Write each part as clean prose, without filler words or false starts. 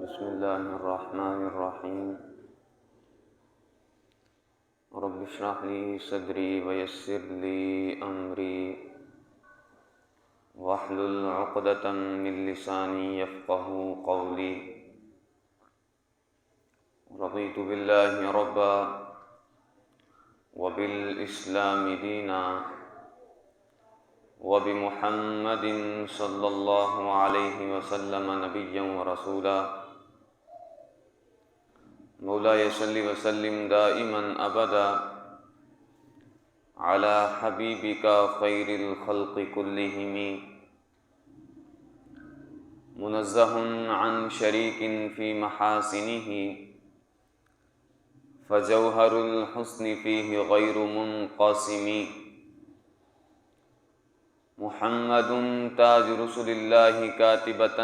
بسم اللہ الرحمن الرحیم رب اشرح لی صدری ویسر لی امری واحلل عقدۃ من لسانی یفقہوا قولی رضیت باللہ ربا وبالاسلام دینا وبمحمد صلی اللہ علیہ وسلم نبیا ورسولا مولاي صل وسلم دائما ابدا على حبيبك خير الخلق كلهم منزه عن شريك في محاسنه فجوهر الحسن فيه غير منقسم محمد تاج رسل الله كاتبة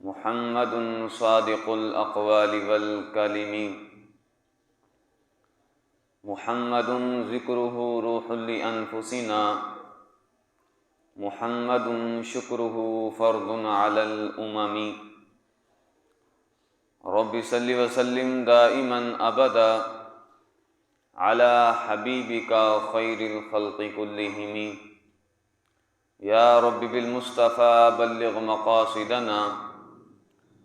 محمد صادق الاقوال والکلم محمد ذکرہ روح لانفسنا محمد شکرہ فرض علی الامم رب صل وسلم دائما ابدا علی حبیبک خیر الخلق کلہم یا رب بالمصطفى بلغ مقاصدنا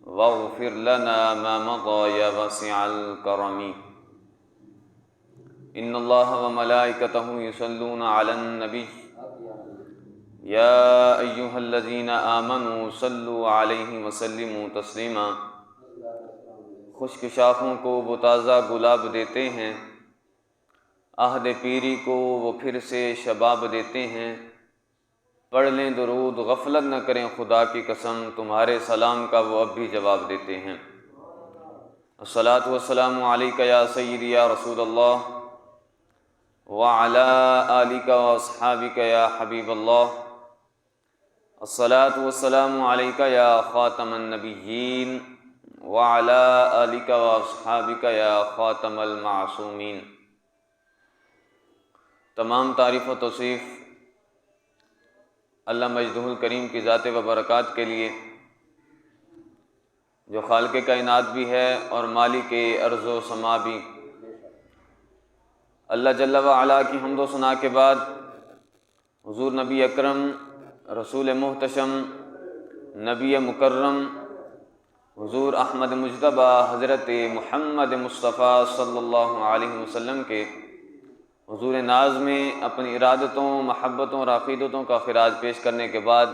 واغفر لنا ما مضى يا واسع الكرم ان الله وملائكته يصلون على النبي يا ايها الذين آمنوا صلوا عليه وسلموا تسليما خشک شاخوں کو وہ تازہ گلاب دیتے ہیں، عہد پیری کو وہ پھر سے شباب دیتے ہیں۔ پڑھ لیں درود، غفلت نہ کریں خدا کی قسم، تمہارے سلام کا وہ اب بھی جواب دیتے ہیں۔ الصلاۃ والسلام علیک یا سیدی یا رسول اللہ وعلی آلک واصحابک یا حبیب اللہ۔ الصلاۃ والسلام علیک یا خاتم النبیین وعلی آلک واصحابک یا خاتم المعصومین۔ تمام تعریف و توصیف اللہ مجدہ الکریم کی ذات و برکات کے لیے، جو خالق کائنات بھی ہے اور مالک ارض و سما بھی۔ اللہ جل وعلا کی حمد و ثنا کے بعد حضور نبی اکرم، رسول محتشم، نبی مکرم، حضور احمد مجتبیٰ حضرت محمد مصطفیٰ صلی اللہ علیہ وسلم کے حضور ناز میں اپنی ارادتوں، محبتوں اور عقیدتوں کا خراج پیش کرنے کے بعد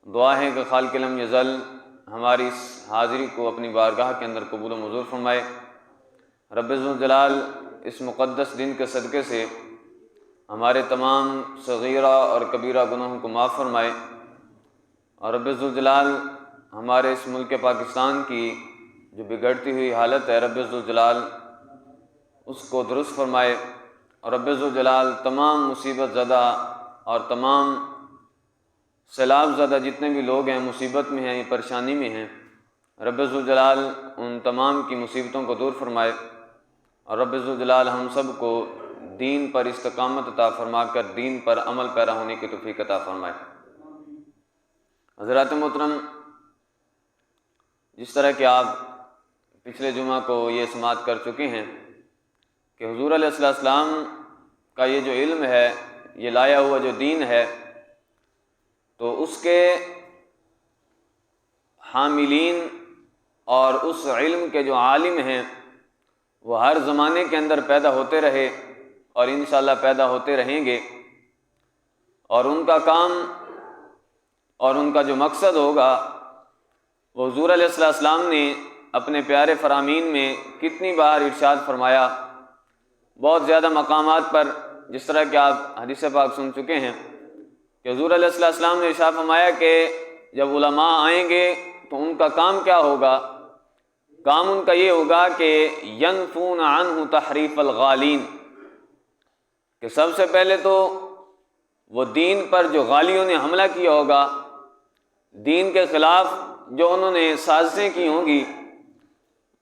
دعا ہے کہ خالق لم یزل ہماری اس حاضری کو اپنی بارگاہ کے اندر قبول و منظور فرمائے۔ رب ذوالجلال اس مقدس دن کے صدقے سے ہمارے تمام صغیرہ اور کبیرہ گناہوں کو معاف فرمائے، اور رب ذوالجلال ہمارے اس ملک پاکستان کی جو بگڑتی ہوئی حالت ہے، رب ذوالجلال اس کو درست فرمائے، اور رب ذوالجلال تمام مصیبت زدہ اور تمام سیلاب زدہ جتنے بھی لوگ ہیں، مصیبت میں ہیں، پریشانی میں ہیں، رب ذوالجلال ان تمام کی مصیبتوں کو دور فرمائے، اور رب ذوالجلال ہم سب کو دین پر استقامت عطا فرما کر دین پر عمل پیرا ہونے کی توفیق عطا فرمائے۔ حضرات محترم، جس طرح کہ آپ پچھلے جمعہ کو یہ سماعت کر چکے ہیں کہ حضور علیہ السلام کا یہ جو علم ہے، یہ لایا ہوا جو دین ہے، تو اس کے حاملین اور اس علم کے جو عالم ہیں وہ ہر زمانے کے اندر پیدا ہوتے رہے اور انشاءاللہ پیدا ہوتے رہیں گے، اور ان کا کام اور ان کا جو مقصد ہوگا وہ حضور علیہ السلام نے اپنے پیارے فرامین میں کتنی بار ارشاد فرمایا، بہت زیادہ مقامات پر، جس طرح کہ آپ حدیث پاک سن چکے ہیں کہ حضور علیہ السلام نے ارشاد فرمایا کہ جب علماء آئیں گے تو ان کا کام کیا ہوگا؟ کام ان کا یہ ہوگا کہ ینفون عنہ تحریف الغالین، کہ سب سے پہلے تو وہ دین پر جو غالیوں نے حملہ کیا ہوگا، دین کے خلاف جو انہوں نے سازشیں کی ہوں گی،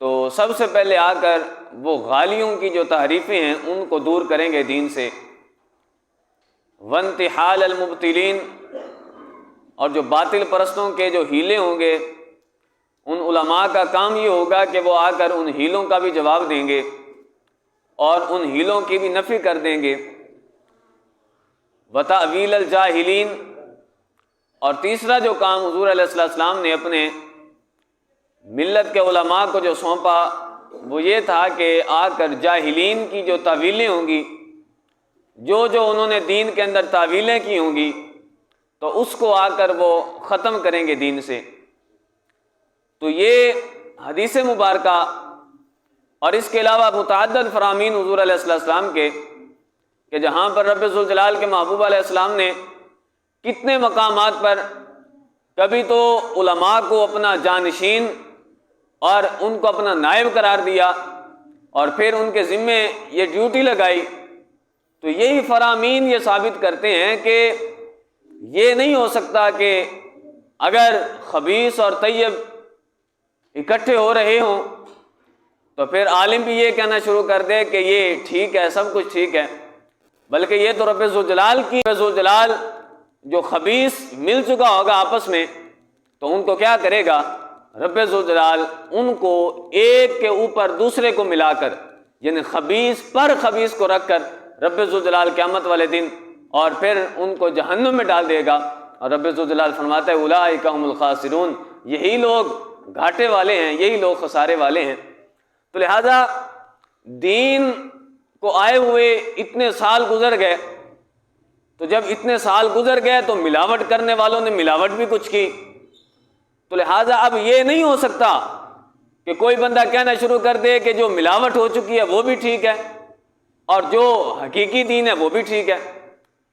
تو سب سے پہلے آ کر وہ غالیوں کی جو تحریفیں ہیں ان کو دور کریں گے دین سے۔ وانتحال المبتلین، اور جو باطل پرستوں کے جو ہیلے ہوں گے ان علماء کا کام یہ ہوگا کہ وہ آ کر ان ہیلوں کا بھی جواب دیں گے اور ان ہیلوں کی بھی نفی کر دیں گے۔ وتأویل الجاہلین، اور تیسرا جو کام حضور علیہ السلام نے اپنے ملت کے علماء کو جو سونپا وہ یہ تھا کہ آ کر جاہلین کی جو تعویلیں ہوں گی، جو انہوں نے دین کے اندر تعویلیں کی ہوں گی، تو اس کو آ کر وہ ختم کریں گے دین سے۔ تو یہ حدیث مبارکہ اور اس کے علاوہ متعدد فرامین حضور علیہ السلام کے، کہ جہاں پر رب ذوالجلال کے محبوب علیہ السلام نے کتنے مقامات پر کبھی تو علماء کو اپنا جانشین اور ان کو اپنا نائب قرار دیا، اور پھر ان کے ذمے یہ ڈیوٹی لگائی۔ تو یہی فرامین یہ ثابت کرتے ہیں کہ یہ نہیں ہو سکتا کہ اگر خبیث اور طیب اکٹھے ہو رہے ہوں تو پھر عالم بھی یہ کہنا شروع کر دے کہ یہ ٹھیک ہے، سب کچھ ٹھیک ہے، بلکہ یہ تو رب ذوالجلال جو خبیث مل چکا ہوگا آپس میں، تو ان کو کیا کرے گا؟ رب ذوالجلال ان کو ایک کے اوپر دوسرے کو ملا کر، یعنی خبیث پر خبیث کو رکھ کر رب ذوالجلال قیامت والے دن اور پھر ان کو جہنم میں ڈال دے گا۔ اور رب ذوالجلال فرماتا ہے اولئک هم الخاسرون، یہی لوگ گھاٹے والے ہیں، یہی لوگ خسارے والے ہیں۔ تو لہذا دین کو آئے ہوئے اتنے سال گزر گئے، تو جب اتنے سال گزر گئے تو ملاوٹ کرنے والوں نے ملاوٹ بھی کچھ کی، تو لہذا اب یہ نہیں ہو سکتا کہ کوئی بندہ کہنا شروع کر دے کہ جو ملاوٹ ہو چکی ہے وہ بھی ٹھیک ہے اور جو حقیقی دین ہے وہ بھی ٹھیک ہے،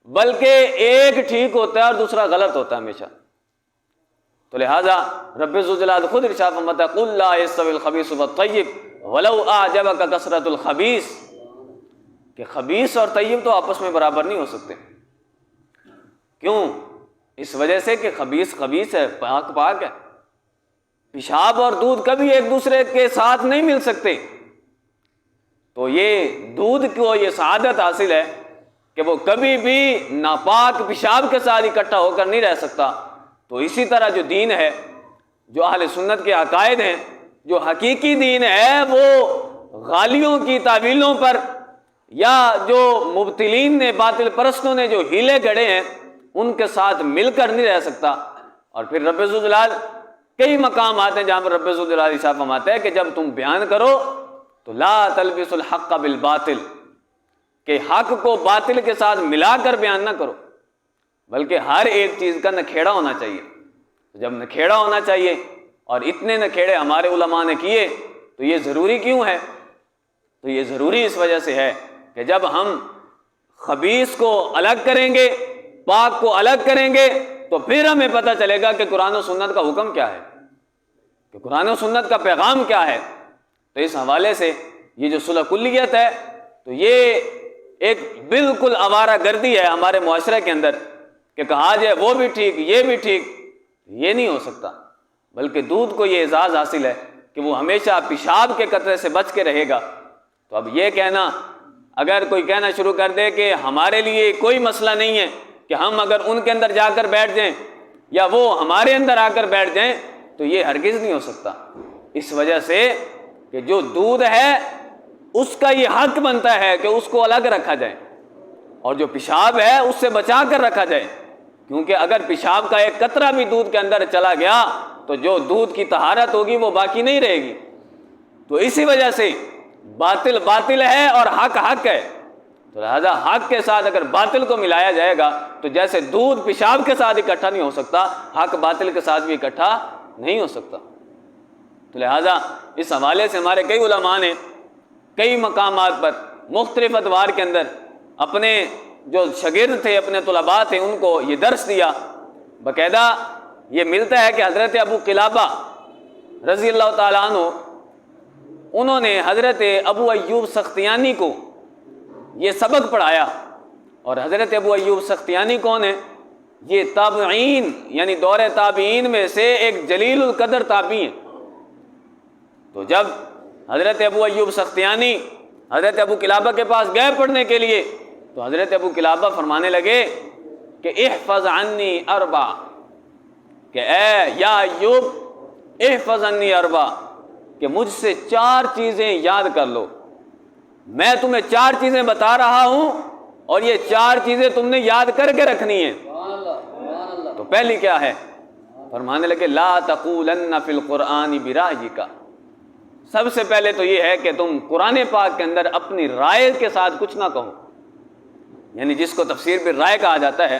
بلکہ ایک ٹھیک ہوتا ہے اور دوسرا غلط ہوتا ہے ہمیشہ۔ تو لہذا رب ذوالجلال خود ارشاد فرماتا ہے قل لا یستوی الخبیث والطیب ولو اعجبک کثرۃ الخبیث، کہ خبیث اور طیب تو آپس میں برابر نہیں ہو سکتے۔ کیوں؟ اس وجہ سے کہ خبیث خبیث ہے، پاک پاک ہے۔ پیشاب اور دودھ کبھی ایک دوسرے کے ساتھ نہیں مل سکتے، تو یہ دودھ کو یہ سعادت حاصل ہے کہ وہ کبھی بھی ناپاک پیشاب کے ساتھ اکٹھا ہو کر نہیں رہ سکتا۔ تو اسی طرح جو دین ہے، جو اہل سنت کے عقائد ہیں، جو حقیقی دین ہے، وہ غالیوں کی تعویلوں پر یا جو مبتلین نے، باطل پرستوں نے جو ہیلے گڑے ہیں، ان کے ساتھ مل کر نہیں رہ سکتا۔ اور پھر رب ذوالجلال کئی مقام آتے ہیں جہاں پر رب ذوالجلال ارشاد فرماتا ہے کہ جب تم بیان کرو تو لا تلبسوا الحق بالباطل، کہ حق کو باطل کے ساتھ ملا کر بیان نہ کرو، بلکہ ہر ایک چیز کا نکھیڑا ہونا چاہیے۔ جب نکھیڑا ہونا چاہیے اور اتنے نکھیڑے ہمارے علماء نے کیے، تو یہ ضروری کیوں ہے؟ تو یہ ضروری اس وجہ سے ہے کہ جب ہم خبیث کو الگ کریں گے، پاک کو الگ کریں گے، تو پھر ہمیں پتہ چلے گا کہ قرآن و سنت کا حکم کیا ہے، کہ قرآن و سنت کا پیغام کیا ہے۔ تو اس حوالے سے یہ جو صلح کلیت ہے، تو یہ ایک بالکل آوارہ گردی ہے ہمارے معاشرے کے اندر، کہ کہا جائے وہ بھی ٹھیک یہ بھی ٹھیک، یہ نہیں ہو سکتا، بلکہ دودھ کو یہ اعزاز حاصل ہے کہ وہ ہمیشہ پیشاب کے قطرے سے بچ کے رہے گا۔ تو اب یہ کہنا، اگر کوئی کہنا شروع کر دے کہ ہمارے لیے کوئی مسئلہ نہیں ہے کہ ہم اگر ان کے اندر جا کر بیٹھ جائیں یا وہ ہمارے اندر آ کر بیٹھ جائیں، تو یہ ہرگز نہیں ہو سکتا، اس وجہ سے کہ جو دودھ ہے اس کا یہ حق بنتا ہے کہ اس کو الگ رکھا جائے، اور جو پیشاب ہے اس سے بچا کر رکھا جائے، کیونکہ اگر پیشاب کا ایک قطرہ بھی دودھ کے اندر چلا گیا تو جو دودھ کی طہارت ہوگی وہ باقی نہیں رہے گی۔ تو اسی وجہ سے باطل باطل ہے اور حق حق ہے، تو لہذا حق کے ساتھ اگر باطل کو ملایا جائے گا تو جیسے دودھ پیشاب کے ساتھ اکٹھا نہیں ہو سکتا، حق باطل کے ساتھ بھی اکٹھا نہیں ہو سکتا۔ تو لہذا اس حوالے سے ہمارے کئی علماء نے کئی مقامات پر مختلف ادوار کے اندر اپنے جو شاگرد تھے، اپنے طلباء تھے، ان کو یہ درس دیا۔ باقاعدہ یہ ملتا ہے کہ حضرت ابو قلابہ رضی اللہ تعالیٰ عنہ، انہوں نے حضرت ابو ایوب سختیانی کو یہ سبق پڑھایا۔ اور حضرت ابو ایوب سختیانی کون ہیں؟ یہ تابعین یعنی دور تابعین میں سے ایک جلیل القدر تابعی ہیں۔ تو جب حضرت ابو ایوب سختیانی حضرت ابو قلابہ کے پاس گئے پڑھنے کے لیے، تو حضرت ابو قلابہ فرمانے لگے کہ احفظ عنی اربع، کہ اے یا ایوب احفظ انی اربع، کہ مجھ سے 4 چیزیں یاد کر لو، میں تمہیں 4 چیزیں بتا رہا ہوں اور یہ 4 چیزیں تم نے یاد کر کے رکھنی ہیں۔ تو پہلی کیا ہے؟ فرمانے لگے لا تقولن فی القرآن برأیک، سب سے پہلے تو یہ ہے کہ تم قرآن پاک کے اندر اپنی رائے کے ساتھ کچھ نہ کہو، یعنی جس کو تفسیر بالرائے کہا جاتا ہے،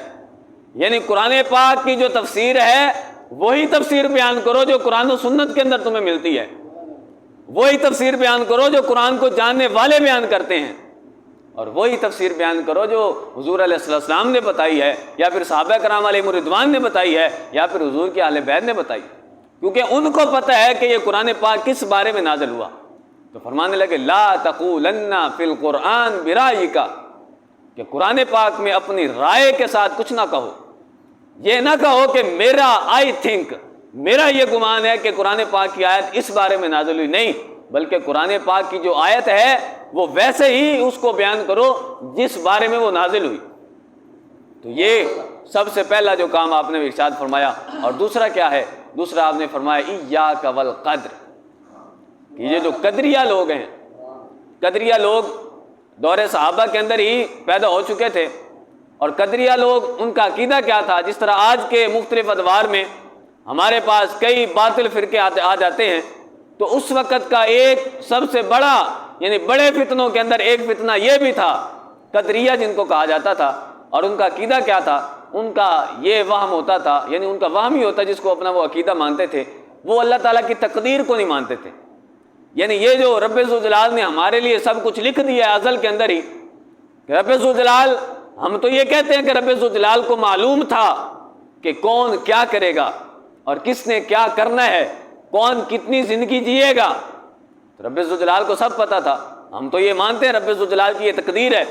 یعنی قرآن پاک کی جو تفسیر ہے وہی تفسیر بیان کرو جو قرآن و سنت کے اندر تمہیں ملتی ہے، وہی تفسیر بیان کرو جو قرآن کو جاننے والے بیان کرتے ہیں، اور وہی تفسیر بیان کرو جو حضور علیہ السلام نے بتائی ہے، یا پھر صحابہ کرام علیہم الرضوان نے بتائی ہے، یا پھر حضور کے اہل بیت نے بتائی، کیونکہ ان کو پتہ ہے کہ یہ قرآن پاک کس بارے میں نازل ہوا۔ تو فرمانے لگے لا تقولن فی القرآن برأیک، کہ قرآن پاک میں اپنی رائے کے ساتھ کچھ نہ کہو، یہ نہ کہو کہ میرا آئی تھنک، میرا یہ گمان ہے کہ قرآن پاک کی آیت اس بارے میں نازل ہوئی، نہیں، بلکہ قرآن پاک کی جو آیت ہے وہ ویسے ہی اس کو بیان کرو جس بارے میں وہ نازل ہوئی۔ تو یہ سب سے پہلا جو کام آپ نے ارشاد فرمایا۔ اور دوسرا کیا ہے؟ دوسرا آپ نے فرمایا ایاک والقدر، کہ یہ جو قدریہ لوگ ہیں، قدریہ لوگ دور صحابہ کے اندر ہی پیدا ہو چکے تھے، اور قدریہ لوگ ان کا عقیدہ کیا تھا؟ جس طرح آج کے مختلف ادوار میں ہمارے پاس کئی باطل فرقے آ جاتے ہیں، تو اس وقت کا ایک سب سے بڑا، یعنی بڑے فتنوں کے اندر ایک فتنہ یہ بھی تھا، قدریہ جن کو کہا جاتا تھا۔ اور ان کا عقیدہ کیا تھا؟ ان کا یہ وہم ہوتا تھا، یعنی ان کا وہم ہی ہوتا جس کو اپنا وہ عقیدہ مانتے تھے، وہ اللہ تعالیٰ کی تقدیر کو نہیں مانتے تھے، یعنی یہ جو رب ذوالجلال نے ہمارے لیے سب کچھ لکھ دیا ہے ازل کے اندر ہی، کہ رب ذوالجلال، ہم تو یہ کہتے ہیں کہ رب ذوالجلال کو معلوم تھا کہ کون کیا کرے گا اور کس نے کیا کرنا ہے، کون کتنی زندگی جیے گا، تو رب ذوالجلال کو سب پتا تھا، ہم تو یہ مانتے ہیں رب ذوالجلال کی یہ تقدیر ہے،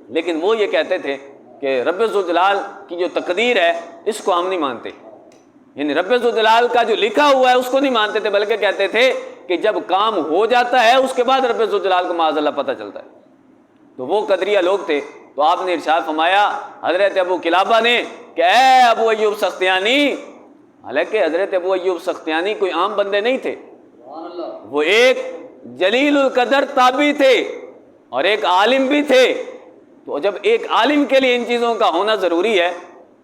لیکن وہ یہ کہتے تھے کہ رب ذوالجلال کی جو تقدیر ہے اس کو ہم نہیں مانتے، یعنی رب ذوالجلال کا جو لکھا ہوا ہے اس کو نہیں مانتے تھے، بلکہ کہتے تھے کہ جب کام ہو جاتا ہے اس کے بعد رب ذوالجلال کو معاذ اللہ پتہ چلتا ہے۔ تو وہ قدریہ لوگ تھے۔ تو آپ نے ارشاد فرمایا حضرت ابو قلابہ نے کہ اے ابو ایوب سختیانی، حالانکہ حضرت ابو ایوب سختیانی کوئی عام بندے نہیں تھے، وہ ایک جلیل القدر تابعی تھے اور ایک عالم بھی تھے۔ تو جب ایک عالم کے لیے ان چیزوں کا ہونا ضروری ہے،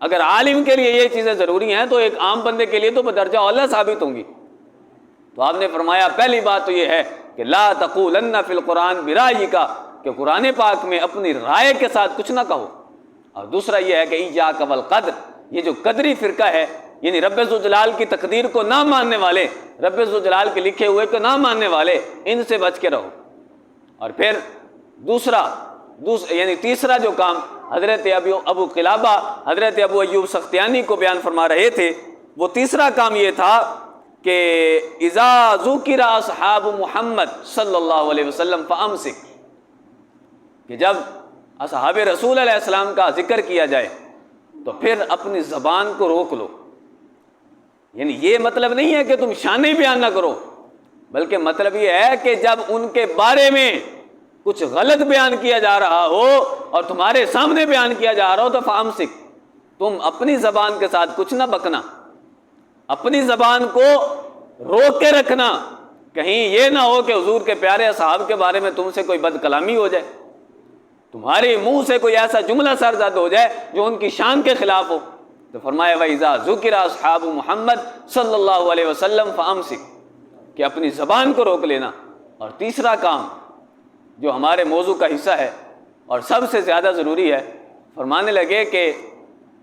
اگر عالم کے لیے یہ چیزیں ضروری ہیں تو ایک عام بندے کے لیے تو بدرجہ اولیٰ ثابت ہوں گی۔ تو آپ نے فرمایا پہلی بات تو یہ ہے کہ لا تقولن فی القرآن برأیک، کہ قرآن پاک میں اپنی رائے کے ساتھ کچھ نہ کہو، اور دوسرا یہ ہے کہ ایاک والقدر، یہ جو قدری فرقہ ہے، یعنی رب ذوالجلال کی تقدیر کو نہ ماننے والے، رب ذوالجلال کے لکھے ہوئے کو نہ ماننے والے، ان سے بچ کے رہو۔ اور پھر یعنی تیسرا جو کام حضرت ابو قلابہ، حضرت ابو ایوب سختیانی کو بیان فرما رہے تھے، وہ تیسرا کام یہ تھا کہ اذا ذکر اصحاب محمد صلی اللہ علیہ وسلم فامسک، کہ جب اصحاب رسول علیہ السلام کا ذکر کیا جائے تو پھر اپنی زبان کو روک لو، یعنی یہ مطلب نہیں ہے کہ تم شانِ بیان نہ کرو، بلکہ مطلب یہ ہے کہ جب ان کے بارے میں کچھ غلط بیان کیا جا رہا ہو اور تمہارے سامنے بیان کیا جا رہا ہو تو فامسک، تم اپنی زبان کے ساتھ کچھ نہ بکنا، اپنی زبان کو روک کے رکھنا، کہیں یہ نہ ہو کہ حضور کے پیارے اصحاب کے بارے میں تم سے کوئی بد کلامی ہو جائے، تمہارے منہ سے کوئی ایسا جملہ سرزد ہو جائے جو ان کی شان کے خلاف ہو۔ تو فرمایا وَإِذَا ذُكِرَ أَصْحَابُ محمد صلی اللہ علیہ وسلم فَأَمْسِكْ، کہ اپنی زبان کو روک لینا۔ اور تیسرا کام جو ہمارے موضوع کا حصہ ہے اور سب سے زیادہ ضروری ہے، فرمانے لگے کہ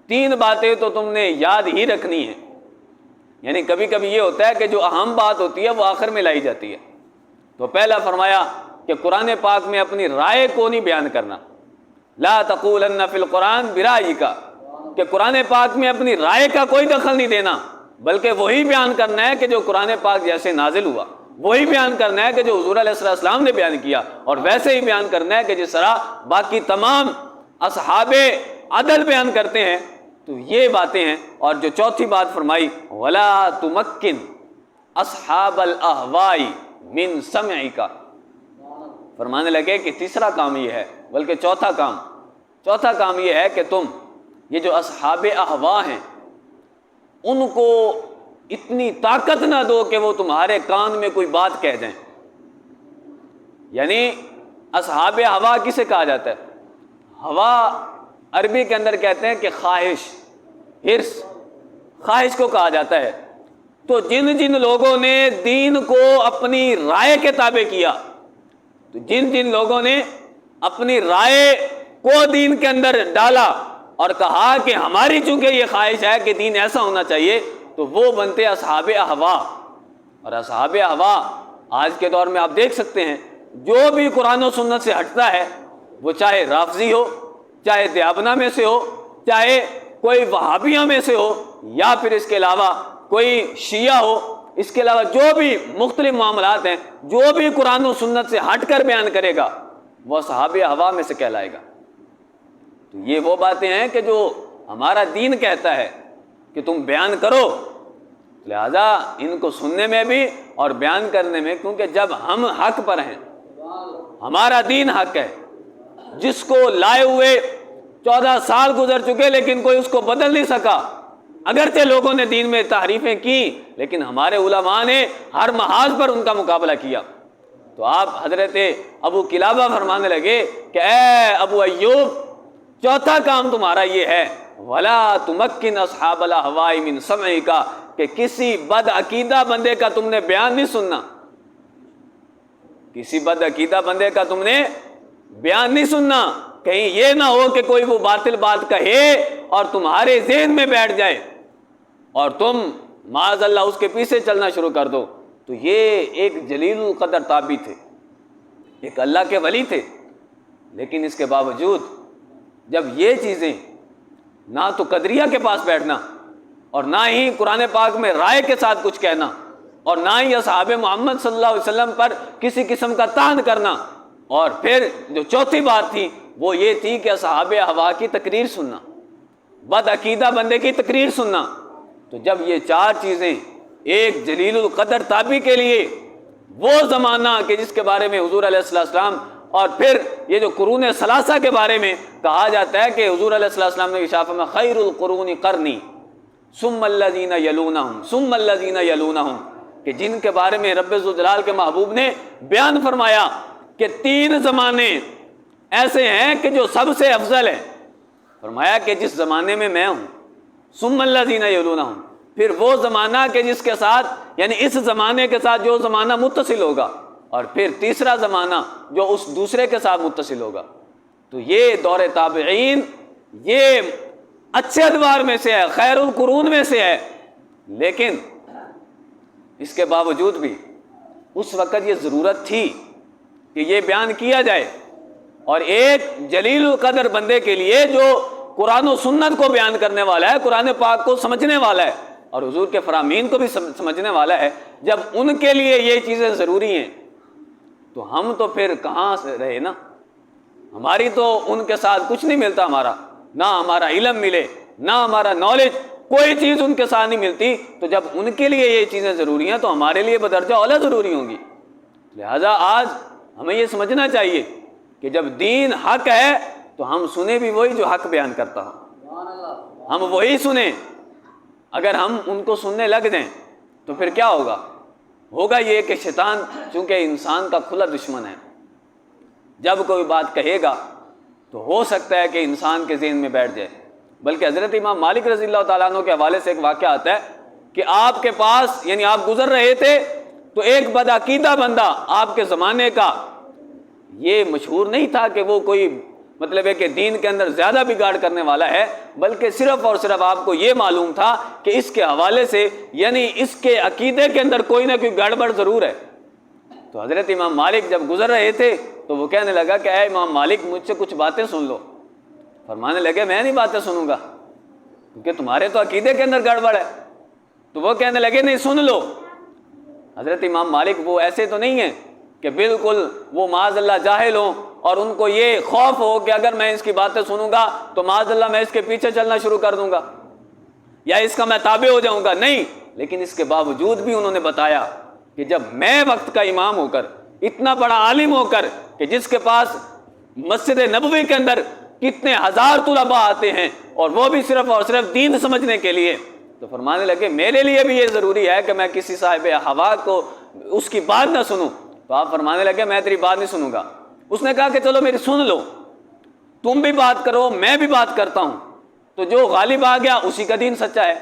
3 باتیں تو تم نے یاد ہی رکھنی ہیں، یعنی کبھی کبھی یہ ہوتا ہے کہ جو اہم بات ہوتی ہے وہ آخر میں لائی جاتی ہے۔ تو پہلا فرمایا کہ قرآن پاک میں اپنی رائے کو نہیں بیان کرنا، لا تقولن فی القرآن برأیک، کہ قرآن پاک میں اپنی رائے کا کوئی دخل نہیں دینا، بلکہ وہی بیان کرنا ہے کہ جو قرآن پاک جیسے نازل ہوا، وہی بیان کرنا ہے کہ جو حضور علیہ السلام نے بیان کیا، اور ویسے ہی بیان کرنا ہے کہ جس طرح باقی تمام اصحاب عدل بیان کرتے ہیں۔ تو یہ باتیں ہیں۔ اور جو چوتھی بات فرمائی وَلَا تُمَكِّنْ أَصْحَابَ الْأَهْوَاءِ مِنْ سَمْعِكَ، فرمانے لگے کہ تیسرا کام یہ ہے، بلکہ چوتھا کام یہ ہے کہ تم یہ جو اصحاب احوا ہیں ان کو اتنی طاقت نہ دو کہ وہ تمہارے کان میں کوئی بات کہہ دیں۔ یعنی اصحاب ہوا کسے کہا جاتا ہے؟ ہوا عربی کے اندر کہتے ہیں کہ خواہش، ہرس، خواہش کو کہا جاتا ہے۔ تو جن جن لوگوں نے دین کو اپنی رائے کے تابع کیا، تو جن جن لوگوں نے اپنی رائے کو دین کے اندر ڈالا اور کہا کہ ہماری چونکہ یہ خواہش ہے کہ دین ایسا ہونا چاہیے، تو وہ بنتے اصحاب اہوا۔ اور اصحاب اہوا آج کے دور میں آپ دیکھ سکتے ہیں، جو بھی قرآن و سنت سے ہٹتا ہے، وہ چاہے رافضی ہو، چاہے دیابنا میں سے ہو، چاہے کوئی وہابیہ میں سے ہو، یا پھر اس کے علاوہ کوئی شیعہ ہو، اس کے علاوہ جو بھی مختلف معاملات ہیں، جو بھی قرآن و سنت سے ہٹ کر بیان کرے گا وہ اصحاب ہوا میں سے کہلائے گا۔ تو یہ وہ باتیں ہیں کہ جو ہمارا دین کہتا ہے کہ تم بیان کرو، لہذا ان کو سننے میں بھی اور بیان کرنے میں، کیونکہ جب ہم حق پر ہیں، ہمارا دین حق ہے، جس کو لائے ہوئے 14 سال گزر چکے لیکن کوئی اس کو بدل نہیں سکا، اگرچہ لوگوں نے دین میں تحریفیں کی لیکن ہمارے علماء نے ہر محاذ پر ان کا مقابلہ کیا۔ تو آپ حضرت ابو قلابہ فرمانے لگے کہ اے ابو ایوب، چوتھا کام تمہارا یہ ہے، وَلَا تُمَكِّنْ أَصْحَابَ الْأَهْوَاءِ مِنْ سَمْعِكَ، کہ کسی بد عقیدہ بندے کا تم نے بیان نہیں سننا، کسی بد عقیدہ بندے کا تم نے بیان نہیں سننا، کہیں یہ نہ ہو کہ کوئی وہ باطل بات کہے اور تمہارے ذہن میں بیٹھ جائے اور تم معاذ اللہ اس کے پیچھے چلنا شروع کر دو۔ تو یہ ایک جلیل القدر تابعی تھے، ایک اللہ کے ولی تھے، لیکن اس کے باوجود جب یہ چیزیں، نہ تو قدریہ کے پاس بیٹھنا اور نہ ہی قرآن پاک میں رائے کے ساتھ کچھ کہنا اور نہ ہی اصحاب محمد صلی اللہ علیہ وسلم پر کسی قسم کا طعن کرنا، اور پھر جو چوتھی بات تھی وہ یہ تھی کہ اصحاب ہوا کی تقریر سننا، بد عقیدہ بندے کی تقریر سننا۔ تو جب یہ چار چیزیں ایک جلیل القدر تابعی کے لیے، وہ زمانہ کہ جس کے بارے میں حضور علیہ السلام، اور پھر یہ جو قرون ثلاثہ کے بارے میں کہا جاتا ہے کہ حضور علیہ السلام نے ارشاد فرمایا خیر القرون قرنی ثم الذین یلونہم ثم الذین یلونہم، کہ جن کے بارے میں رب ذوالجلال کے محبوب نے بیان فرمایا کہ 3 زمانے ایسے ہیں کہ جو سب سے افضل ہیں، فرمایا کہ جس زمانے میں میں ہوں، ثم الذین یلونہم، پھر وہ زمانہ کہ جس کے ساتھ، یعنی اس زمانے کے ساتھ جو زمانہ متصل ہوگا، اور پھر تیسرا زمانہ جو اس دوسرے کے ساتھ متصل ہوگا۔ تو یہ دور تابعین یہ اچھے ادوار میں سے ہے، خیر القرون میں سے ہے، لیکن اس کے باوجود بھی اس وقت یہ ضرورت تھی کہ یہ بیان کیا جائے، اور ایک جلیل القدر بندے کے لیے جو قرآن و سنت کو بیان کرنے والا ہے، قرآن پاک کو سمجھنے والا ہے اور حضور کے فرامین کو بھی سمجھنے والا ہے، جب ان کے لیے یہ چیزیں ضروری ہیں تو ہم تو پھر کہاں سے رہے نا، ہماری تو ان کے ساتھ کچھ نہیں ملتا، ہمارا نہ ہمارا علم ملے نہ ہمارا نالج، کوئی چیز ان کے ساتھ نہیں ملتی۔ تو جب ان کے لیے یہ چیزیں ضروری ہیں تو ہمارے لیے بدرجہ اولیٰ ضروری ہوں گی۔ لہذا آج ہمیں یہ سمجھنا چاہیے کہ جب دین حق ہے تو ہم سنیں بھی وہی جو حق بیان کرتا ہو، ہم وہی سنیں۔ اگر ہم ان کو سننے لگ جائیں تو پھر کیا ہوگا؟ ہوگا یہ کہ شیطان چونکہ انسان کا کھلا دشمن ہے، جب کوئی بات کہے گا تو ہو سکتا ہے کہ انسان کے ذہن میں بیٹھ جائے۔ بلکہ حضرت امام مالک رضی اللہ تعالیٰ عنہ کے حوالے سے ایک واقعہ آتا ہے کہ آپ کے پاس، یعنی آپ گزر رہے تھے تو ایک بدعقیدہ بندہ آپ کے زمانے کا، یہ مشہور نہیں تھا کہ وہ کوئی مطلب ہے کہ دین کے اندر زیادہ بگاڑ کرنے والا ہے، بلکہ صرف اور صرف آپ کو یہ معلوم تھا کہ اس کے حوالے سے، یعنی اس کے عقیدے کے اندر کوئی نہ کوئی گڑبڑ ضرور ہے۔ تو حضرت امام مالک جب گزر رہے تھے تو وہ کہنے لگا کہ اے امام مالک، مجھ سے کچھ باتیں سن لو۔ فرمانے لگے میں نہیں باتیں سنوں گا کیونکہ تمہارے تو عقیدے کے اندر گڑبڑ ہے۔ تو وہ کہنے لگے نہیں، سن لو۔ حضرت امام مالک وہ ایسے تو نہیں ہیں کہ بالکل وہ معاذ اللہ جاہل ہوں اور ان کو یہ خوف ہو کہ اگر میں اس کی باتیں سنوں گا تو معاذ اللہ میں اس کے پیچھے چلنا شروع کر دوں گا یا اس کا میں تابع ہو جاؤں گا، نہیں۔ لیکن اس کے باوجود بھی انہوں نے بتایا کہ جب میں وقت کا امام ہو کر، اتنا بڑا عالم ہو کر، کہ جس کے پاس مسجد نبوی کے اندر کتنے ہزار طلباء آتے ہیں اور وہ بھی صرف اور صرف دین سمجھنے کے لیے، تو فرمانے لگے میرے لیے بھی یہ ضروری ہے کہ میں کسی صاحب ہوا کو اس کی بات نہ سنوں. تو آپ فرمانے لگے میں تیری بات نہیں سنوں گا. اس نے کہا کہ چلو میری سن لو, تم بھی بات کرو میں بھی بات کرتا ہوں, تو جو غالب آ گیا اسی کا دین سچا ہے.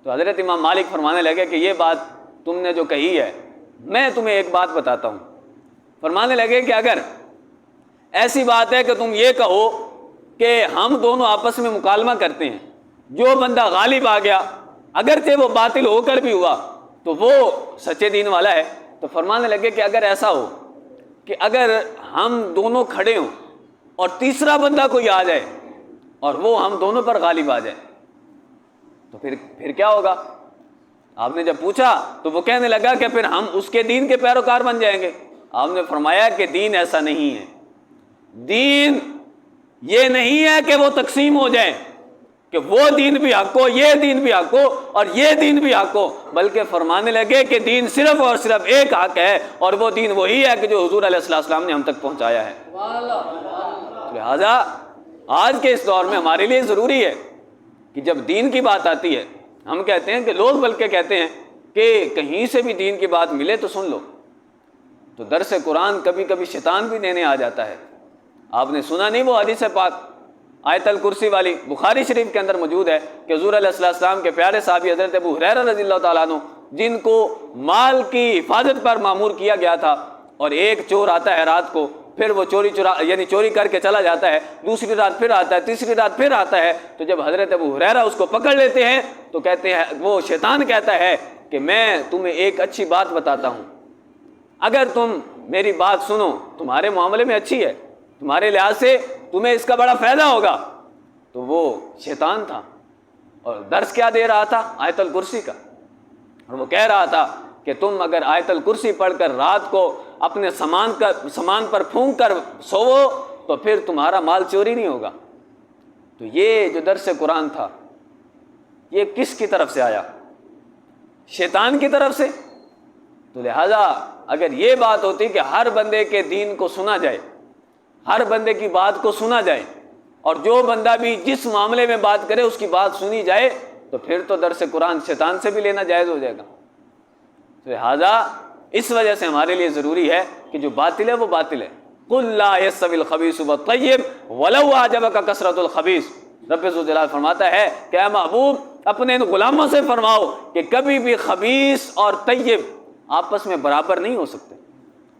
تو حضرت امام مالک فرمانے لگے کہ یہ بات تم نے جو کہی ہے, میں تمہیں ایک بات بتاتا ہوں. فرمانے لگے کہ اگر ایسی بات ہے کہ تم یہ کہو کہ ہم دونوں آپس میں مکالمہ کرتے ہیں, جو بندہ غالب آ گیا اگرچہ وہ باطل ہو کر بھی ہوا تو وہ سچے دین والا ہے. تو فرمانے لگے کہ اگر ایسا ہو کہ اگر ہم دونوں کھڑے ہوں اور تیسرا بندہ کوئی آ جائے اور وہ ہم دونوں پر غالب آ جائے تو پھر کیا ہوگا؟ آپ نے جب پوچھا تو وہ کہنے لگا کہ پھر ہم اس کے دین کے پیروکار بن جائیں گے. آپ نے فرمایا کہ دین ایسا نہیں ہے. دین یہ نہیں ہے کہ وہ تقسیم ہو جائے کہ وہ دین بھی حق ہو, یہ دین بھی حق ہو اور یہ دین بھی حق ہو, بلکہ فرمانے لگے کہ دین صرف اور صرف ایک حق ہے اور وہ دین وہی ہے کہ جو حضور علیہ السلام نے ہم تک پہنچایا ہے. لہذا آج کے اس دور میں ہمارے لیے ضروری ہے کہ جب دین کی بات آتی ہے, ہم کہتے ہیں کہ لوگ بلکہ کہتے ہیں کہ کہیں سے بھی دین کی بات ملے تو سن لو. تو درس قرآن کبھی کبھی شیطان بھی دینے آ جاتا ہے. آپ نے سنا نہیں وہ حدیث پاک آیت الکرسی والی, بخاری شریف کے اندر موجود ہے کہ حضور علیہ السلام کے پیارے صحابی حضرت ابو ہریرہ رضی اللہ تعالیٰ عنہ, جن کو مال کی حفاظت پر مامور کیا گیا تھا, اور ایک چور آتا ہے رات کو, پھر وہ چوری کر کے چلا جاتا ہے, دوسری رات پھر آتا ہے, تیسری رات پھر آتا ہے. تو جب حضرت ابو ہریرہ اس کو پکڑ لیتے ہیں تو کہتے ہیں, وہ شیطان کہتا ہے کہ میں تمہیں ایک اچھی بات بتاتا ہوں, اگر تم میری بات سنو تمہارے معاملے میں اچھی ہے, تمہارے لحاظ سے تمہیں اس کا بڑا فائدہ ہوگا. تو وہ شیطان تھا اور درس کیا دے رہا تھا؟ آیت الکرسی کا. اور وہ کہہ رہا تھا کہ تم اگر آیت الکرسی پڑھ کر رات کو اپنے سامان پر پھونک کر سوو تو پھر تمہارا مال چوری نہیں ہوگا. تو یہ جو درس قرآن تھا یہ کس کی طرف سے آیا؟ شیطان کی طرف سے. تو لہذا اگر یہ بات ہوتی کہ ہر بندے کے دین کو سنا جائے, ہر بندے کی بات کو سنا جائے, اور جو بندہ بھی جس معاملے میں بات کرے اس کی بات سنی جائے, تو پھر تو درس قرآن شیطان سے بھی لینا جائز ہو جائے گا. تو لہذا اس وجہ سے ہمارے لیے ضروری ہے کہ جو باطل ہے وہ باطل ہے. قل لا يستوي الخبيث والطيب ولو اعجبك كثرة الخبيث. رب ذوالجلال فرماتا ہے کہ اے محبوب اپنے ان غلاموں سے فرماؤ کہ کبھی بھی خبیث اور طیب آپس میں برابر نہیں ہو سکتے,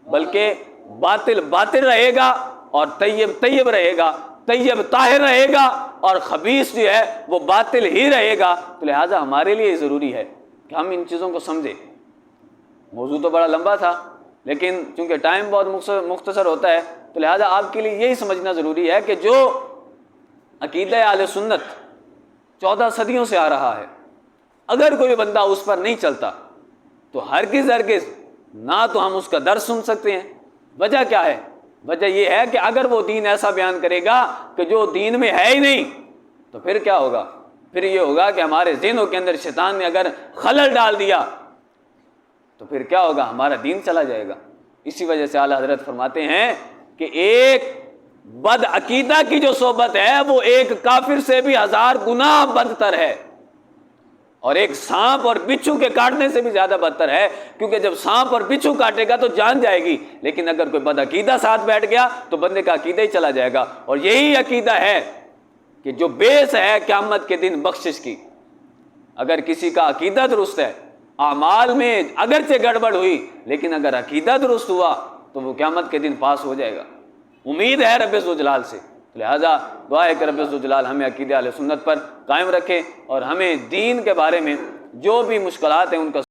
بلکہ باطل باطل رہے گا اور طیب طیب رہے گا, طیب طاہر رہے گا اور خبیث جو ہے وہ باطل ہی رہے گا. تو لہٰذا ہمارے لیے ضروری ہے کہ ہم ان چیزوں کو سمجھیں. موضوع تو بڑا لمبا تھا لیکن چونکہ ٹائم بہت مختصر ہوتا ہے تو لہٰذا آپ کے لیے یہی سمجھنا ضروری ہے کہ جو عقیدہ اہل سنت 14 صدیوں سے آ رہا ہے, اگر کوئی بندہ اس پر نہیں چلتا تو ہرگز نہ تو ہم اس کا درس سن سکتے ہیں. وجہ کیا ہے؟ وجہ یہ ہے کہ اگر وہ دین ایسا بیان کرے گا کہ جو دین میں ہے ہی نہیں تو پھر کیا ہوگا؟ پھر یہ ہوگا کہ ہمارے ذہنوں کے اندر شیطان نے اگر خلل ڈال دیا تو پھر کیا ہوگا؟ ہمارا دین چلا جائے گا. اسی وجہ سے اعلیٰ حضرت فرماتے ہیں کہ ایک بد عقیدہ کی جو صحبت ہے وہ ایک کافر سے بھی 1000 گنا بدتر ہے, اور ایک سانپ اور بچھو کے کاٹنے سے بھی زیادہ بدتر ہے, کیونکہ جب سانپ اور بچھو کاٹے گا تو جان جائے گی, لیکن اگر کوئی بد عقیدہ ساتھ بیٹھ گیا تو بندے کا عقیدہ ہی چلا جائے گا. اور یہی عقیدہ ہے کہ جو بیس ہے قیامت کے دن بخشش کی. اگر کسی کا عقیدہ درست ہے, اعمال میں اگرچہ گڑبڑ ہوئی لیکن اگر عقیدہ درست ہوا تو وہ قیامت کے دن پاس ہو جائے گا. امید ہے رب ذوالجلال سے. لہذا دعا ہے کہ رب ذوالجلال ہمیں عقیدہ اہل سنت پر قائم رکھے اور ہمیں دین کے بارے میں جو بھی مشکلات ہیں ان کا